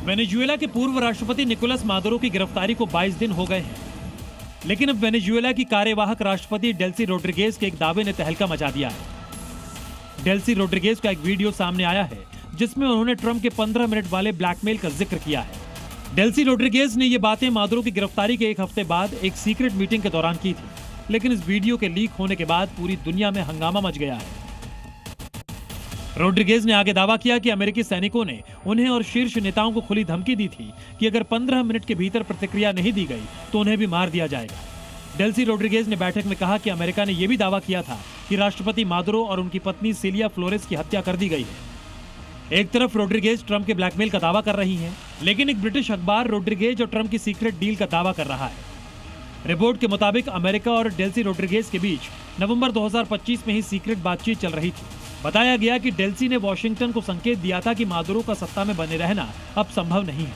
Venezuela के पूर्व राष्ट्रपति निकोलस मादुरो की गिरफ्तारी को 22 दिन हो गए हैं, लेकिन अब वेनेजुएला की कार्यवाहक राष्ट्रपति डेल्सी रोड्रिगेज के एक दावे ने तहलका मचा दिया है। डेल्सी रोड्रिगेज का एक वीडियो सामने आया है जिसमें उन्होंने ट्रंप के 15 मिनट वाले ब्लैकमेल का जिक्र किया है। डेल्सी रोड्रिगेज ने ये बातें मादुरो की गिरफ्तारी के एक हफ्ते बाद एक सीक्रेट मीटिंग के दौरान की थी, लेकिन इस वीडियो के लीक होने के बाद पूरी दुनिया में हंगामा मच गया है। रोड्रिगेज ने आगे दावा किया कि अमेरिकी सैनिकों ने उन्हें और शीर्ष नेताओं को खुली धमकी दी थी कि अगर 15 मिनट के भीतर प्रतिक्रिया नहीं दी गई तो उन्हें भी मार दिया जाएगा। डेल्सी रोड्रिगेज ने बैठक में कहा कि अमेरिका ने यह भी दावा किया था कि राष्ट्रपति मादुरो और उनकी पत्नी सिलिया फ्लोरेस की हत्या कर दी गई है। एक तरफ रोड्रिगेज ट्रंप के ब्लैकमेल का दावा कर रही हैं, लेकिन एक ब्रिटिश अखबार रोड्रिगेज और ट्रंप की सीक्रेट डील का दावा कर रहा है। रिपोर्ट के मुताबिक अमेरिका और डेल्सी रोड्रिगेज के बीच नवंबर 2025 में ही सीक्रेट बातचीत चल रही थी। बताया गया कि डेल्सी ने वॉशिंगटन को संकेत दिया था कि मादुरो का सत्ता में बने रहना अब संभव नहीं है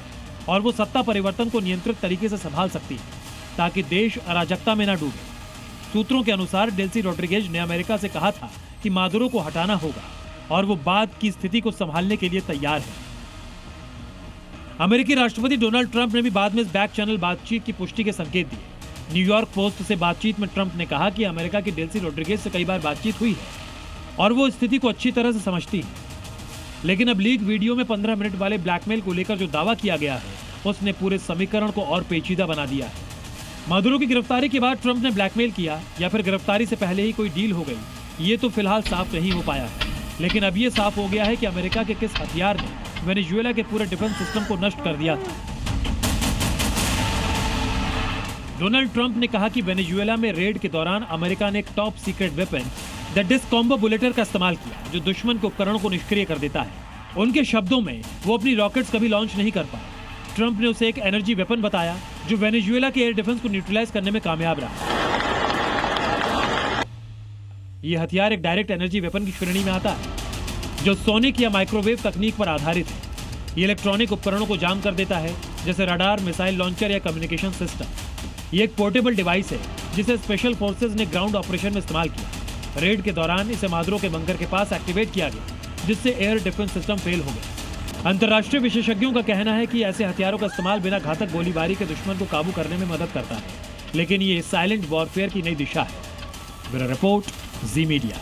और वो सत्ता परिवर्तन को नियंत्रित तरीके से संभाल सकती है ताकि देश अराजकता में न डूबे। सूत्रों के अनुसार डेल्सी रोड्रिगेज ने अमेरिका से कहा था कि मादुरो को हटाना होगा और वो बाद की स्थिति को संभालने के लिए तैयार है। अमेरिकी राष्ट्रपति डोनाल्ड ट्रंप ने भी बाद में इस बैक चैनल बातचीत की पुष्टि के संकेत दिए। न्यूयॉर्क पोस्ट से बातचीत में ट्रंप ने कहा कि अमेरिका की डेल्सी रोड्रिगेज से कई बार बातचीत हुई है और वो स्थिति को अच्छी तरह से समझती है, लेकिन अब लीक वीडियो में 15 मिनट वाले ब्लैकमेल को लेकर जो दावा किया गया है उसने पूरे समीकरण को और पेचीदा बना दिया है। मादुरो की गिरफ्तारी के बाद ट्रंप ने ब्लैकमेल किया या फिर गिरफ्तारी से पहले ही कोई डील हो गई, ये तो फिलहाल साफ नहीं हो पाया है, लेकिन अब ये साफ हो गया है कि अमेरिका के किस हथियार ने वेनेजुएला के पूरे डिफेंस सिस्टम को नष्ट कर दिया था। डोनाल्ड ट्रंप ने कहा कि वेनेजुएला में रेड के दौरान अमेरिका ने एक top secret weapon the discombobulator का इस्तेमाल किया जो दुश्मन के उपकरणों को निष्क्रिय कर देता है। उनके शब्दों में वो अपनी रॉकेट्स कभी लॉन्च नहीं कर पाए। ट्रंप ने उसे एक एनर्जी वेपन बताया जो वेनेजुएला के एयर डिफेंस को न्यूट्रलाइज करने में कामयाब रहा। यह हथियार एक डायरेक्ट एनर्जी वेपन की श्रेणी में आता है जो सोनिक या माइक्रोवेव तकनीक पर आधारित है। ये इलेक्ट्रॉनिक उपकरणों को जाम कर देता है जैसे रडार, मिसाइल लॉन्चर या कम्युनिकेशन सिस्टम। ये एक पोर्टेबल डिवाइस है जिसे स्पेशल फोर्सेज ने ग्राउंड ऑपरेशन में इस्तेमाल किया। रेड के दौरान इसे मादुरो के बंकर के पास एक्टिवेट किया गया जिससे एयर डिफेंस सिस्टम फेल हो गया। अंतर्राष्ट्रीय विशेषज्ञों का कहना है कि ऐसे हथियारों का इस्तेमाल बिना घातक गोलीबारी के दुश्मन को काबू करने में मदद करता है, लेकिन ये साइलेंट वॉरफेयर की नई दिशा है। ब्यूरो रिपोर्ट, जी मीडिया।